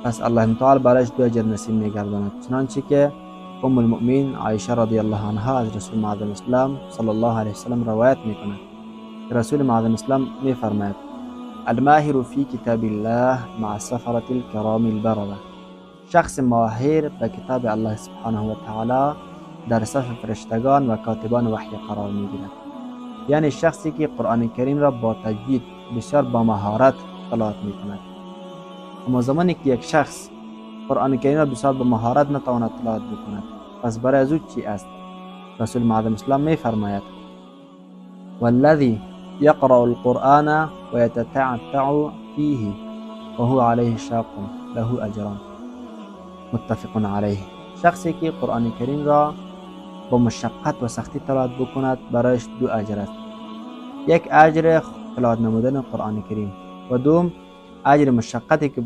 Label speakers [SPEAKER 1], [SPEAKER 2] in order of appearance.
[SPEAKER 1] پس الله تعالی برایش 2 اجر نصیب میگرداند. چنانچه که ام المؤمنین عایشه رضی الله عنها از رسول معظم اسلام صلی الله علیه وسلم روایت میکند که رسول معظم اسلام میفرماید الماهر فی کتاب الله مع سفرة الكرام البرره. شخص ماهر به کتاب الله سبحانه و تعالی در صف فرشتگان و کاتبان وحی قرار میگیرد. یعنی شخصی که قرآن کریم را با تجوید بسیار با مهارت تلاوت میکند. اما زمانی که یک شخص قرآن کریم را بسیار با مهارت نتواند تلاوت بکند، پس برای از او چی است؟ رسول معظم اسلام میفرماید والذی یقرأ القرآن و یتتعتع فیه و هو علیه شاق له اجران متفق علیه. شخصی که قرآن کریم را با مشقت و سختی تلاوت بکند برایش 2 اجر است. یک اجر تلاوت نمودن قرآن کریم و دوم اجر مشقتی که